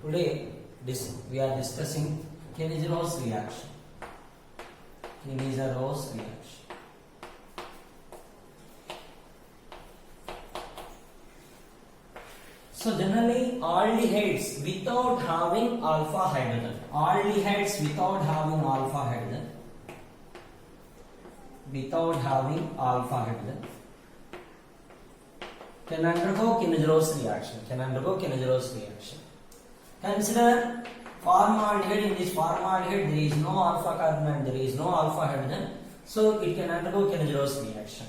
Today we are discussing Kennedy's reaction. Kennedy's reaction. So generally aldehydes without having alpha hydrogen. Aldehydes without having alpha hydrogen. Without having alpha hydrogen can undergo Kennedy's reaction. Consider formaldehyde. In this formaldehyde there is no alpha carbon and there is no alpha hydrogen, so it can undergo Kennedy's reaction.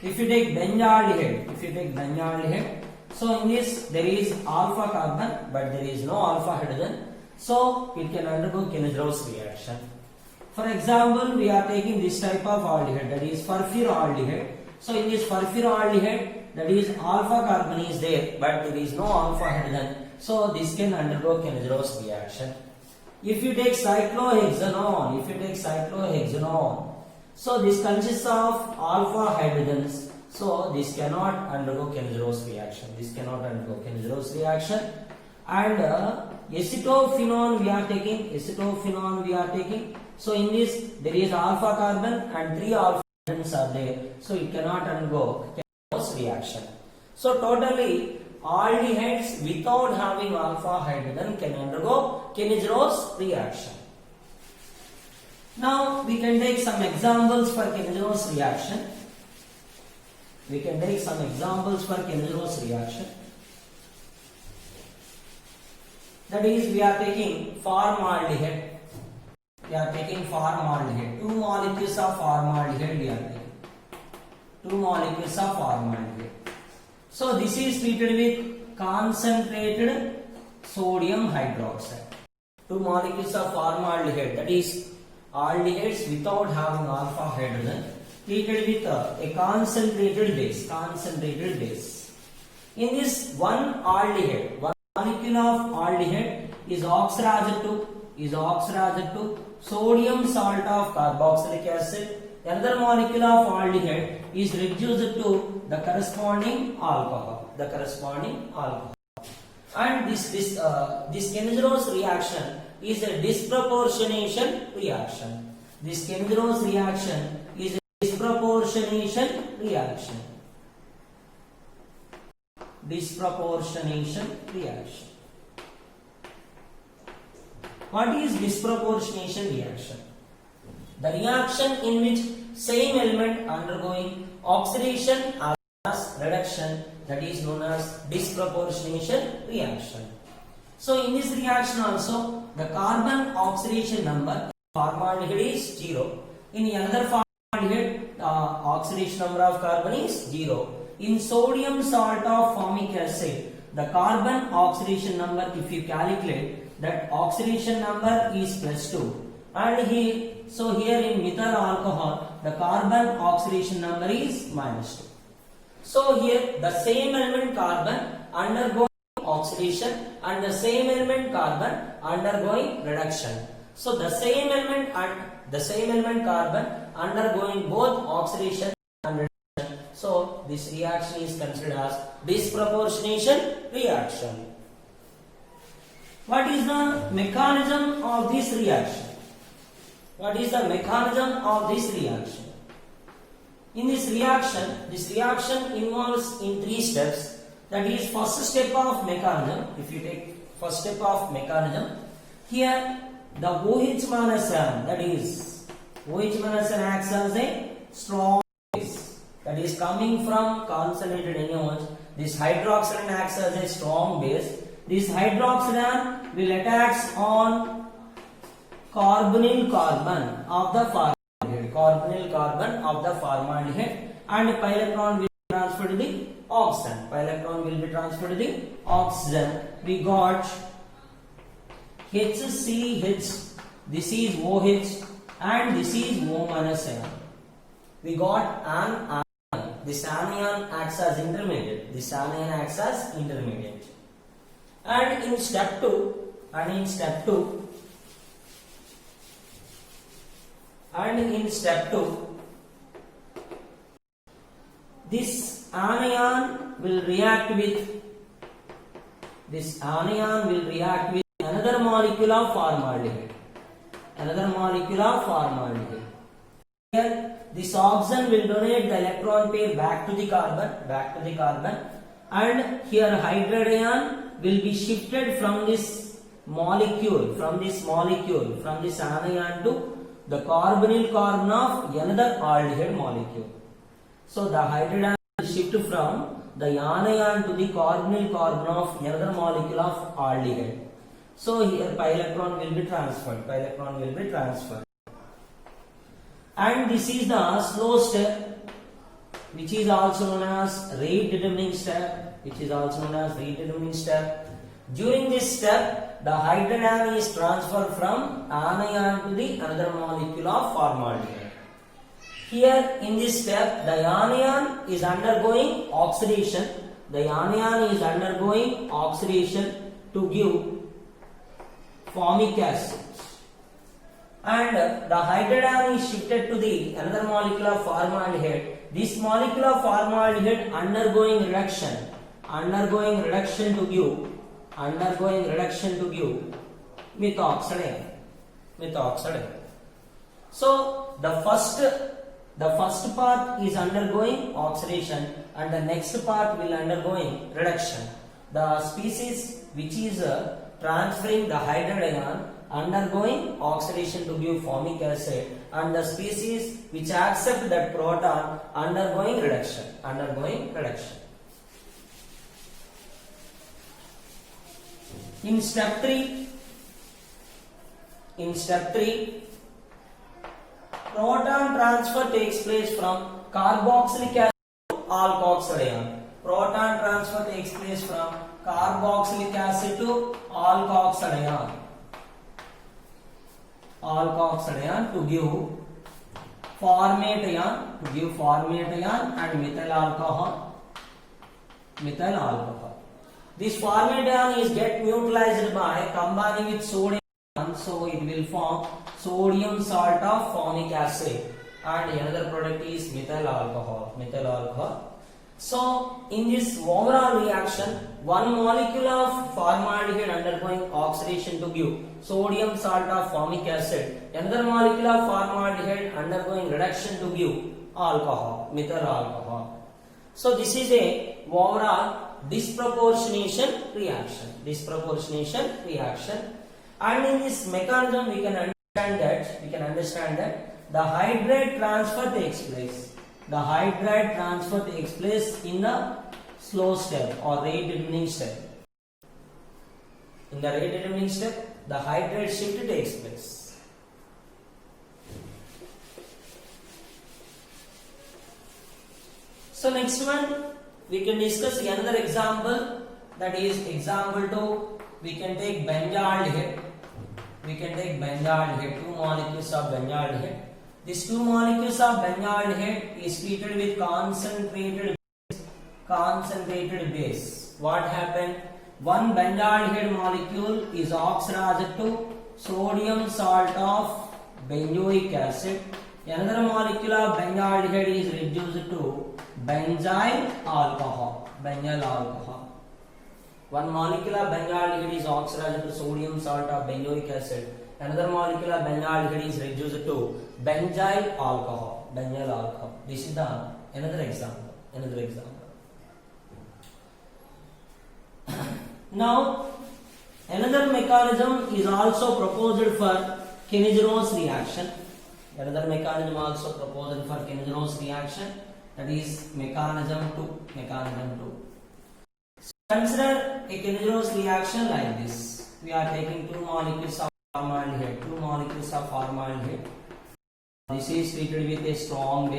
If you take benzaldehyde, so in this there is alpha carbon but there is no alpha hydrogen, so it can undergo Kennedy's reaction. For example, we are taking this type of aldehyde, that is furfuroaldehyde. So in this furfuroaldehyde, that is alpha carbon is there but there is no alpha hydrogen, so this can undergo Kennedy's reaction. If you take cyclohexanone, so this consists of alpha hydrogens, so this cannot undergo Kennedy's reaction. And acetophenone we are taking, so in this there is alpha carbon and 3 alpha hydrogens are there, so it cannot undergo Kennedy's reaction. So totally aldehydes without having alpha hydrogen can undergo Kennedy's reaction. Now we can take some examples for Kennedy's reaction. That is, we are taking formaldehyde. 2 molecules of formaldehyde we are taking. So this is treated with concentrated sodium hydroxide. 2 molecules of formaldehyde, that is aldehydes without having alpha hydrogen, treated with a concentrated base. In this one molecule of aldehyde is oxidized to sodium salt of carboxylic acid. Another molecule of aldehyde is reduced to the corresponding alcohol. And this Kennedy's reaction is a disproportionation reaction. What is disproportionation reaction? The reaction in which same element undergoing oxidation as reduction, that is known as disproportionation reaction. So in this reaction also, the carbon oxidation number in formaldehyde is 0. In another formaldehyde, oxidation number of carbon is 0. In sodium salt of formic acid, the carbon oxidation number, if you calculate, that oxidation number is +2. And here in methyl alcohol, the carbon oxidation number is -2. So here the same element carbon undergoing oxidation and the same element carbon undergoing reduction. So the same element carbon undergoing both oxidation and reduction. So this reaction is considered as disproportionation reaction. What is the mechanism of this reaction? In this reaction involves in 3 steps. That is, first step of mechanism. If you take first step of mechanism, here the OH-, that is OH- acts as a strong base, that is coming from concentrated NaOH. This hydroxide acts as a strong base. This hydroxide will attach on carbonyl carbon of the formaldehyde, and pi electron will be transferred to the oxygen. We got HCH, this is OH and this is O- ion. We got an anion. This anion acts as intermediate. And in step 2, this anion will react with this anion will react with another molecule of formaldehyde. Another molecule of formaldehyde. Here, this oxygen will donate the electron pair back to the carbon, and here hydrogen will be shifted from this molecule, from this anion to the carbonyl carbon of another aldehyde molecule. So the hydrogen will shift from the anion to the carbonyl carbon of another molecule of aldehyde. So here pi electron will be transferred. And this is the slow step, which is also known as rate determining step. During this step, the hydrogen is transferred from anion to the another molecule of formaldehyde. Here in this step, the anion is undergoing oxidation. To give formic acid. And the hydrogen is shifted to the another molecule of formaldehyde. This molecule of formaldehyde undergoing reduction to give methoxide. So the first part is undergoing oxidation and the next part will undergoing reduction. The species which is transferring the hydrogen undergoing oxidation to give formic acid, and the species which accept that proton undergoing reduction. In step 3, proton transfer takes place from carboxylic acid to alkoxide ion. Alkoxide ion to give formate ion and methyl alcohol. This formate ion is get neutralized by combining with sodium, so it will form sodium salt of formic acid, and another product is methyl alcohol. So in this overall reaction, one molecule of formaldehyde undergoing oxidation to give sodium salt of formic acid, another molecule of formaldehyde undergoing reduction to give methyl alcohol. So this is a overall disproportionation reaction. And in this mechanism we can understand that the hydride transfer takes place in the slow step or rate determining step. In the rate determining step, the hydride shift takes place. So next one, we can discuss another example, that is example 2. We can take benzaldehyde. Two molecules of benzaldehyde. These two molecules of benzaldehyde is treated with concentrated base. What happened? One benzaldehyde molecule is oxidized to sodium salt of benzoic acid. Another molecule of benzaldehyde is reduced to benzyl alcohol. One molecule of benzaldehyde is oxidized to sodium salt of benzoic acid. Another molecule of benzaldehyde is reduced to benzyl alcohol. This is the another example. Now, another mechanism is also proposed for Kennedy's reaction. That is mechanism 2. Consider a Kennedy's reaction like this. We are taking two molecules of formaldehyde. This is treated with a strong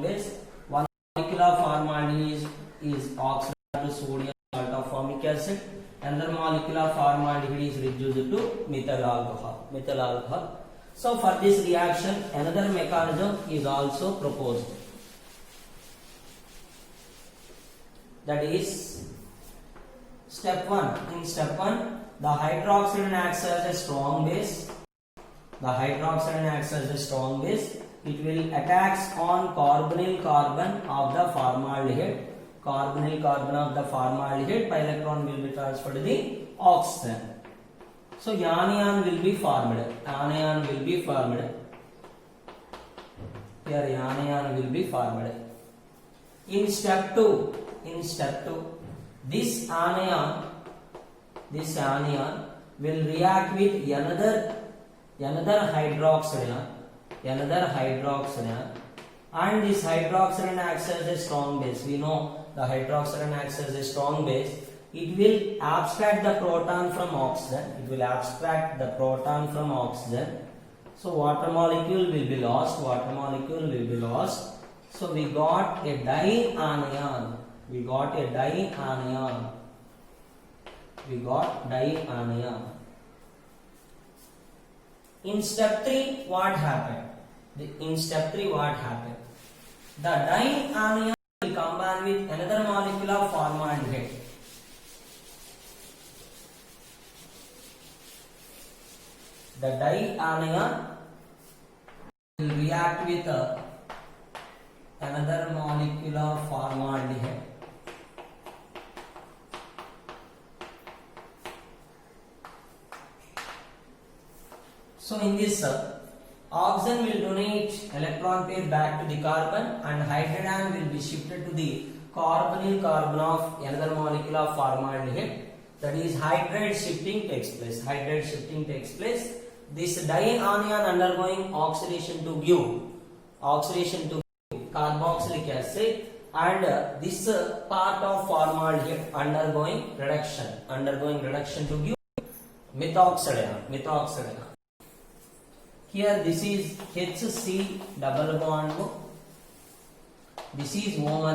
base. One molecule of formaldehyde is oxidized to sodium salt of formic acid. Another molecule of formaldehyde is reduced to methyl alcohol. So for this reaction, another mechanism is also proposed. That is step 1. In step 1, the hydroxide acts as a strong base. It will attacks on carbonyl carbon of the formaldehyde. carbonyl carbon of the formaldehyde, pi electron will be transferred to the oxygen. So anion will be formed. Anion will be formed. Here anion will be formed. In step 2, this anion will react with another hydroxide ion, and this hydroxide acts as a strong base. We know the hydroxide acts as a strong base. It will abstract the proton from oxygen. So water molecule will be lost. So we got a dianion. In step 3, what happened? The dianion will combine with another molecule of formaldehyde. The dianion will react with another molecule of formaldehyde. So in this, oxygen will donate electron pair back to the carbon, and hydrogen will be shifted to the carbonyl carbon of another molecule of formaldehyde. That is, hydrate shifting takes place. This dianion undergoing oxidation to give carboxylic acid, and this part of formaldehyde undergoing reduction to give methoxide ion. Here this is HC double bond. This is O-,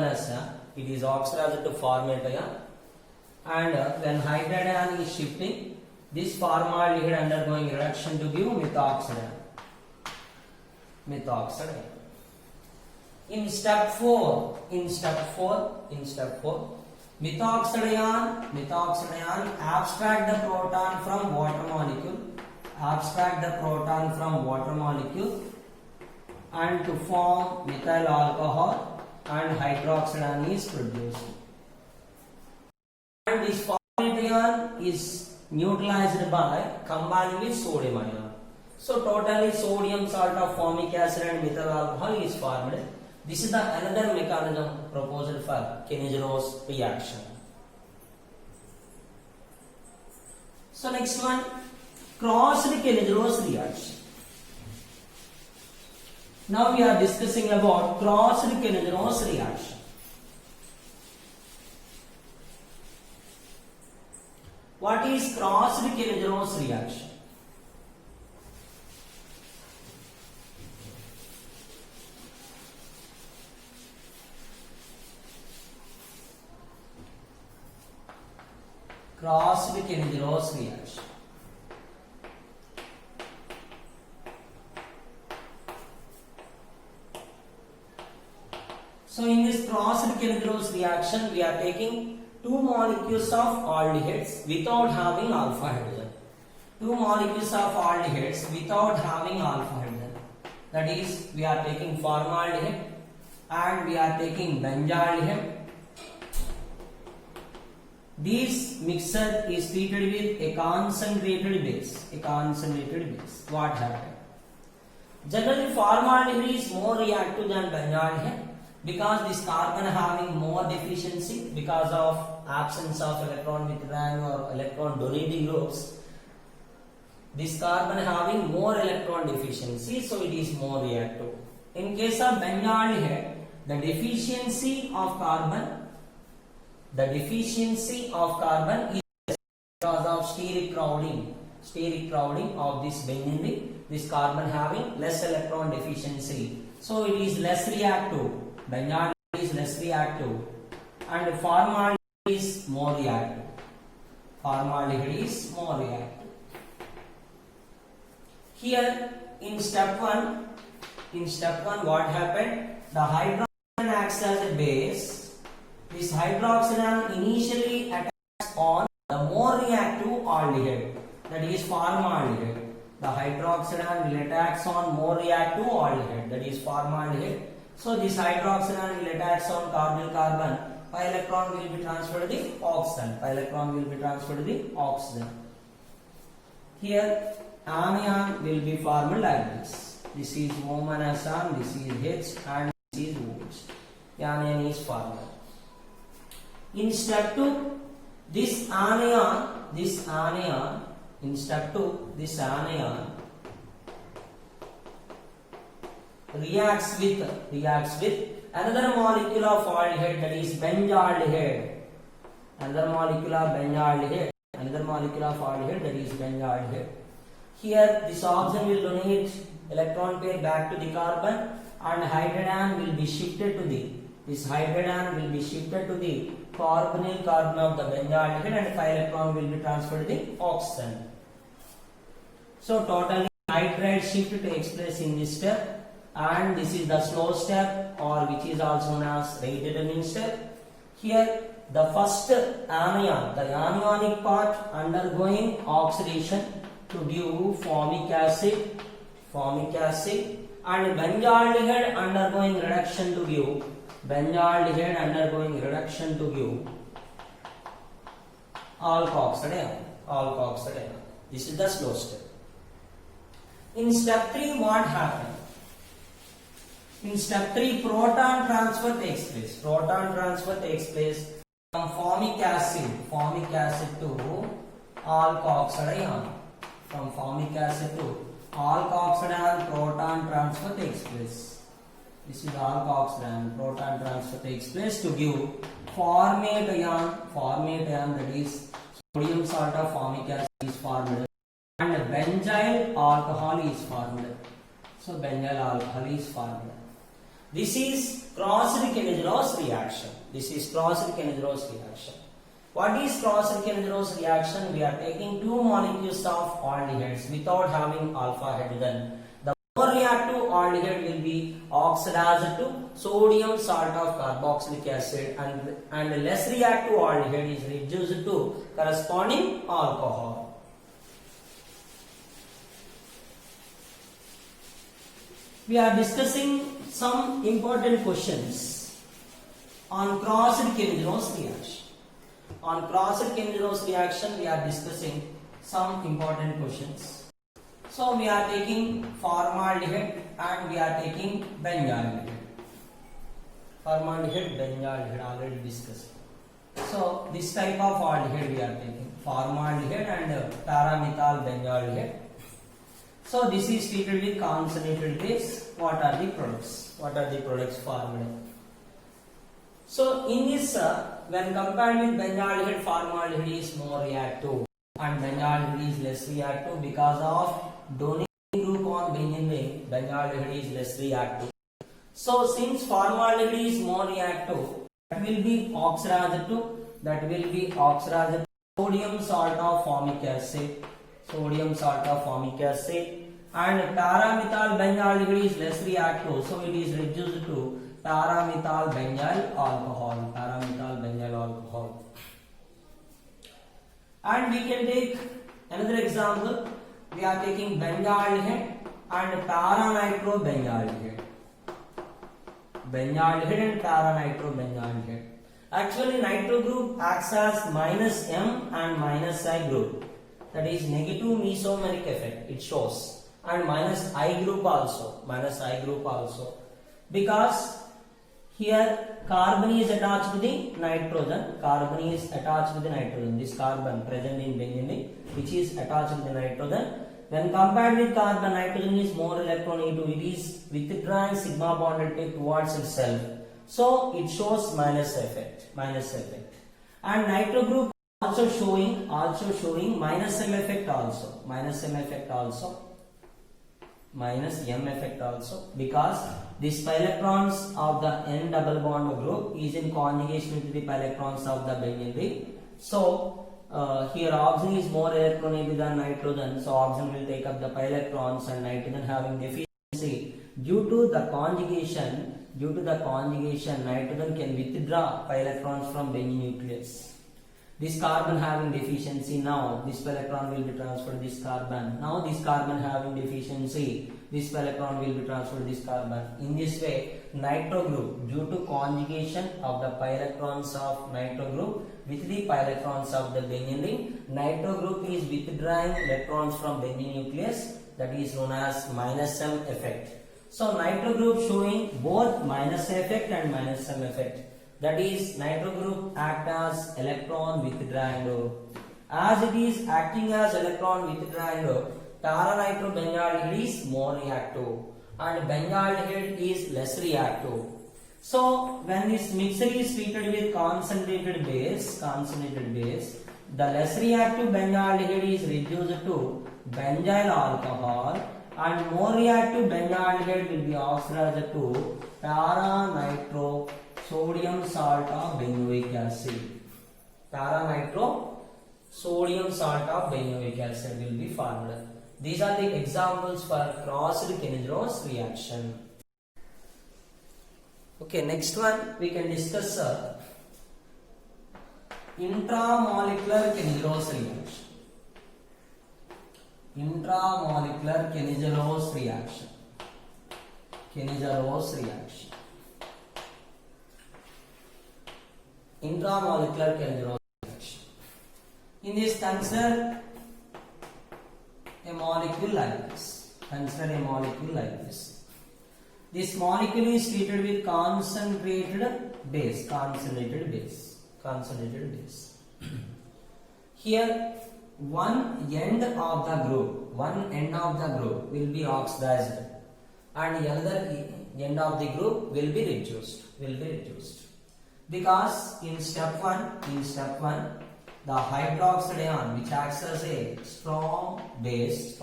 it is oxidized to formate ion, and when hydrogen is shifting, this formaldehyde undergoing reduction to give methoxide ion. In step 4, methoxide ion abstract the proton from water molecule, and to form methyl alcohol, and hydroxide ion is produced. And this formaldehyde ion is neutralized by combining with sodium ion. So totally sodium salt of formic acid and methyl alcohol is formed. This is the another mechanism proposed for Kennedy's reaction. So next one, crossed Kennedy's reaction. Now we are discussing about crossed Kennedy's reaction. What is crossed Kennedy's reaction? Crossed Kennedy's reaction. So in this crossed Kennedy's reaction, we are taking two molecules of aldehydes without having alpha hydrogen. That is, we are taking formaldehyde and we are taking benzaldehyde. This mixture is treated with a concentrated base. What happened? Generally, formaldehyde is more reactive than benzaldehyde, because this carbon having more deficiency because of absence of electron withdrawing or electron donating groups. This carbon having more electron deficiency, so it is more reactive. In case of benzaldehyde, the deficiency of carbon is because of steric crowding of this benzene ring. This carbon having less electron deficiency, so it is less reactive. Benzaldehyde is less reactive, and formaldehyde is more reactive. Here in step 1, what happened? The hydrogen acts as a base. This hydroxide initially attacks on the more reactive aldehyde, that is formaldehyde. The hydroxide will attacks on more reactive aldehyde, that is formaldehyde. So this hydroxide will attacks on carbonyl carbon pi electron will be transferred to the oxygen. Pi electron will be transferred to the oxygen. Here anion will be formed like this. This is O-anion, this is H, and this is OH. Anion is formed. In step 2, this anion, in step 2, this anion reacts with another molecule of aldehyde, that is benzaldehyde. Another molecule of benzaldehyde, that is benzaldehyde. Here this oxygen will donate electron pair back to the carbon, and hydrogen will be shifted to the carbonyl carbon of the benzaldehyde, and pi electron will be transferred to the oxygen. So totally nitride shift takes place in this step, and this is the slow step, or which is also known as rate determining step. Here the first anion, the anionic part, undergoing oxidation to give formic acid, and benzaldehyde undergoing reduction to give alkoxide ion. This is the slow step. In step 3, what happened? In step 3, proton transfer takes place from formic acid to alkoxide ion. From formic acid to alkoxide ion, proton transfer takes place. This is alkoxide ion. Proton transfer takes place to give formate ion, that is sodium salt of formic acid is formed, and benzyl alcohol is formed. So benzyl alcohol is formed. This is Clausius-Kennedyros reaction. What is Clausius-Kennedyros reaction? We are taking two molecules of aldehydes without having alpha hydrogen. The more reactive aldehyde will be oxidized to sodium salt of carboxylic acid, and less reactive aldehyde is reduced to corresponding alcohol. We are discussing some important questions on Clausius-Kennedyros reaction. On Clausius-Kennedyros reaction, we are discussing some important questions. So we are taking formaldehyde and we are taking benzaldehyde. Benzaldehyde already discussed. So this type of aldehyde we are taking, formaldehyde and paramethyl benzaldehyde. So this is treated with concentrated base. What are the products formed? So in this, when compared with benzaldehyde, formaldehyde is more reactive and benzaldehyde is less reactive because of donating group on benzene ring. Benzaldehyde is less reactive. So since formaldehyde is more reactive, that will be oxidized to sodium salt of formic acid. And paramethyl benzaldehyde is less reactive, so it is reduced to paramethyl benzyl alcohol. And we can take another example. We are taking benzaldehyde and paranitro-benzaldehyde. Actually, nitro group acts as -M and -I group. That is negative mesomeric effect. It shows. And -I group also, because here carbon is attached to the nitrogen. This carbon present in benzene, which is attached to the nitrogen. When compared with carbon, nitrogen is more electronegative. It is withdrawing sigma bonded tape towards itself. So it shows minus effect. And nitro group also showing minus M effect also, because this pi electrons of the N double bond group is in conjugation with the pi electrons of the benzene ring. So here oxygen is more electronegative than nitrogen, so oxygen will take up the pi electrons, and nitrogen having deficiency due to the conjugation, nitrogen can withdraw pi electrons from benzene nucleus. This carbon having deficiency, now this pi electron will be transferred to this carbon. Now this carbon having deficiency, this electron will be transferred to this carbon. In this way, nitro group, due to conjugation of the pi electrons of nitro group with the pi electrons of the benzene ring, nitro group is withdrawing electrons from benzene nucleus, that is known as minus M effect. So nitro group showing both minus effect and minus M effect. That is, nitro group act as electron withdrawing group. As it is acting as electron withdrawing group, tara-nitrobenzylaldehyde is more reactive and benzaldehyde is less reactive. So when this mixture is treated with concentrated base, the less reactive benzaldehyde is reduced to benzyl alcohol and more reactive benzaldehyde will be oxidized to tara-nitro sodium salt of benzoic acid. Tara-nitro sodium salt of benzoic acid will be formed. These are the examples for crossed Kennedyros reaction. Okay, next one we can discuss intramolecular Kennedyros reaction. Intramolecular Kennedyros reaction. Kennedyros reaction. Intramolecular Kennedyros reaction. In this, consider a molecule like this. Consider a molecule like this. This molecule is treated with concentrated base. Here, one end of the group will be oxidized, and the other end of the group will be reduced. Because in step one, the hydroxide ion, which acts as a strong base,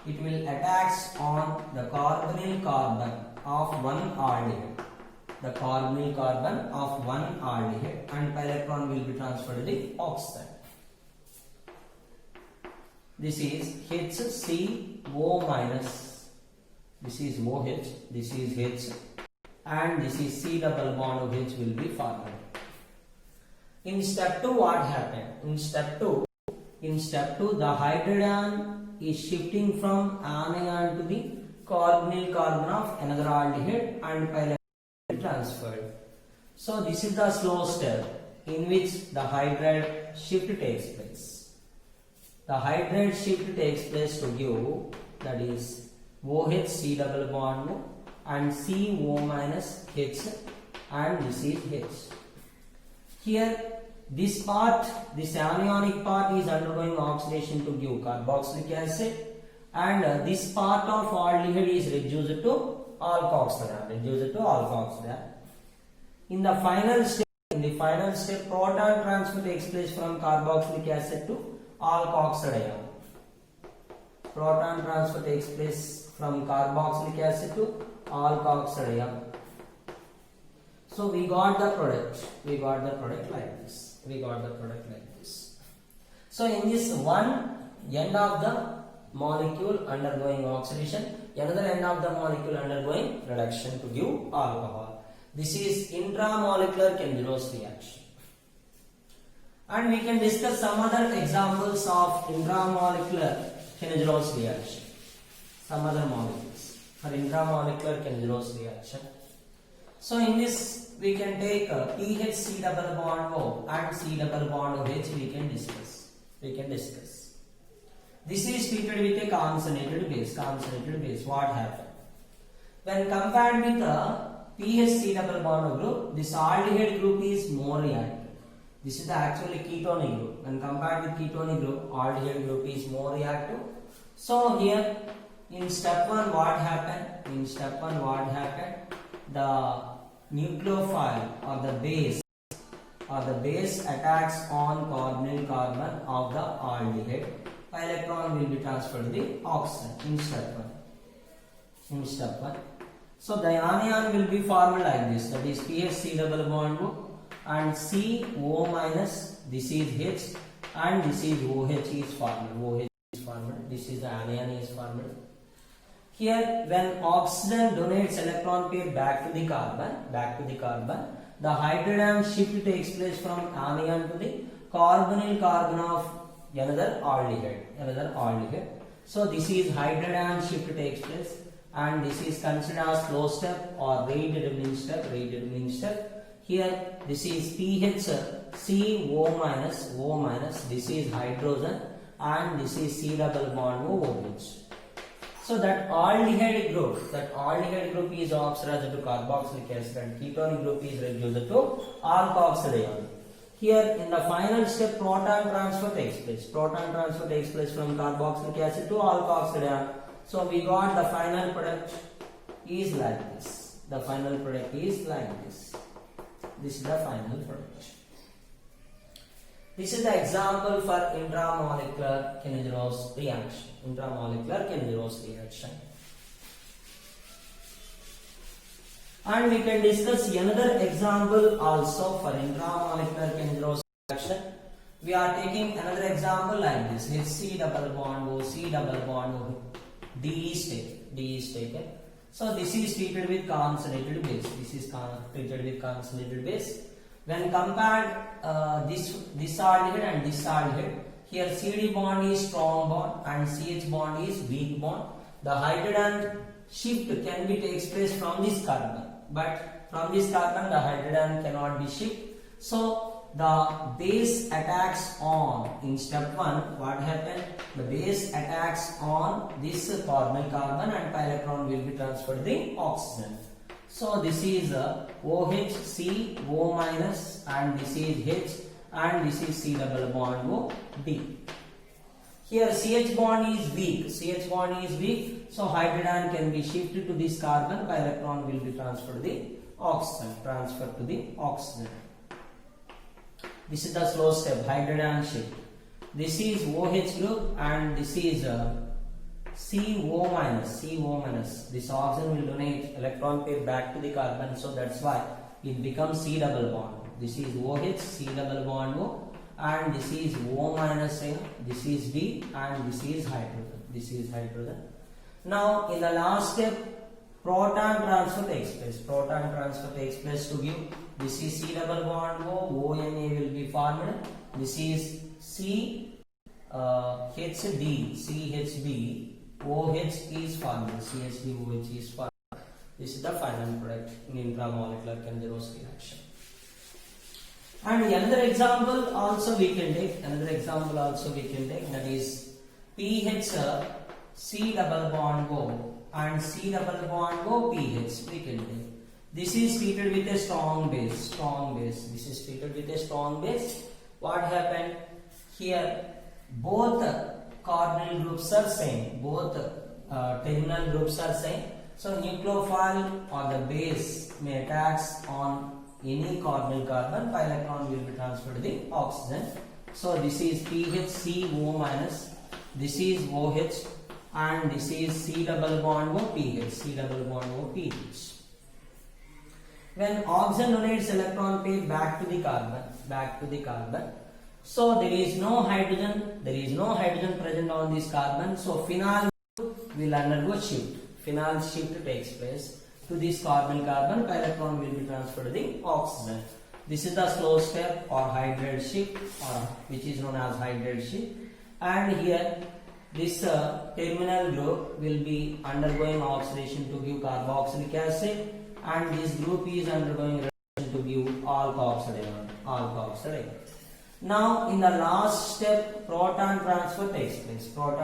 it will attach on the carbonyl carbon of one aldehyde. And pi electron will be transferred to the oxide. This is HCO minus. This is OH. This is H. And this is C double bond of H will be formed. In step 2, what happened? In step 2, the hydrogen is shifting from anion to the carbonyl carbon of another aldehyde and pi electron will be transferred. So this is the slow step in which the hydride shift takes place. The hydride shift takes place to give, that is OH C double bond and CO minus H, and this is H. Here, this anionic part is undergoing oxidation to give carboxylic acid, and this part of aldehyde is reduced to alkoxide. In the final step, proton transfer takes place from carboxylic acid to alkoxide ion. Proton transfer takes place from carboxylic acid to alkoxide ion. So we got the product like this. So in this one end of the molecule undergoing oxidation, another end of the molecule undergoing reduction to give alcohol. This is intramolecular Kennedyros reaction. And we can discuss some other examples of intramolecular Kennedyros reaction. Some other molecules for intramolecular Kennedyros reaction. So in this we can take PH C double bond O and C double bond OH we can discuss. This is treated with a concentrated base. What happened? When compared with the PH C double bond O group, this aldehyde group is more reactive. This is the actually ketonic group. When compared with ketonic group, aldehyde group is more reactive. So here in step 1 what happened? The nucleophile or the base attacks on carbonyl carbon of the aldehyde. Pi electron will be transferred to the oxide in step 1. So the anion will be formed like this, that is PH C double bond O and CO minus, this is H and this is OH is formed. This is the anion is formed. Here when oxygen donates electron pair back to the carbon, the hydrogen shift takes place from anion to the carbonyl carbon of another aldehyde. So this is hydrogen shift takes place, and this is considered as slow step or rate determining step. Here this is pH CO minus. This is hydrogen, and this is C double bond OH. So that aldehyde group is oxidized to carboxylic acid, and ketonic group is reduced to alkoxide ion. Here in the final step, proton transfer takes place. Proton transfer takes place from carboxylic acid to alkoxide ion. So we got the final product is like this. The final product is like this. This is the final product. This is the example for intramolecular Kennedyros reaction. And we can discuss another example also for intramolecular Kennedyros reaction. We are taking another example like this. HC double bond O, C double bond O, D is taken. So this is treated with concentrated base. When compared this aldehyde and this aldehyde, here CD bond is strong bond and CH bond is weak bond. The hydrogen shift can be takes place from this carbon, but from this carbon the hydrogen cannot be shifted. So the base attacks on, in step 1, what happened? The base attacks on this carbonyl carbon, and pi electron will be transferred to the oxygen. So this is OH, C, O minus, and this is H, and this is C double bond O, D. Here CH bond is weak. So hydrogen can be shifted to this carbon, pi electron will be transferred to the oxygen. This is the slow step, hydrogen shift. This is OH group, and this is CO minus. This oxygen will donate electron pair back to the carbon, so that's why it becomes C double bond. This is OH, C double bond O, and this is O minus A, this is D, and this is hydrogen. Now in the last step, proton transfer takes place. To give, this is C double bond O, ONA will be formed. This is C HD, CHB, OH is formed. CHB, OH is formed. This is the final product in intramolecular Kennedyros reaction. And another example also we can take. That is pH C double bond O and C double bond O pH. We can take. This is treated with a strong base. What happened? Here both carbonyl groups are same. Both terminal groups are same. So nucleophile or the base may attacks on any carbonyl carbon, pi electron will be transferred to the oxygen. So this is PHCO minus, this is OH, and this is C double bond O pH. When oxygen donates electron pair back to the carbon, so there is no hydrogen present on this carbon, so phenyl will undergo shift. Phenyl shift takes place to this carbonyl carbon, pi electron will be transferred to the oxygen. This is the slow step or hydrate shift, or which is known as hydrate shift. And here this terminal group will be undergoing oxidation to give carboxylic acid, and this group is undergoing reaction to give alkoxide ion. Now in the last step, proton transfer takes place. From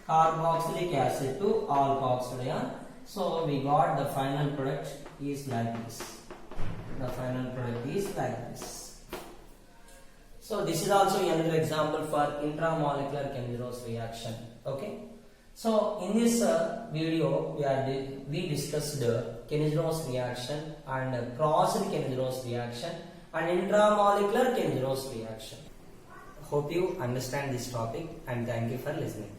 carboxylic acid to alkoxide ion. So we got the final product is like this. So this is also another example for intramolecular Kennedyros reaction. Okay. So in this video we discussed Kennedyros reaction and crossed Kennedyros reaction and intramolecular Kennedyros reaction. Hope you understand this topic, and thank you for listening.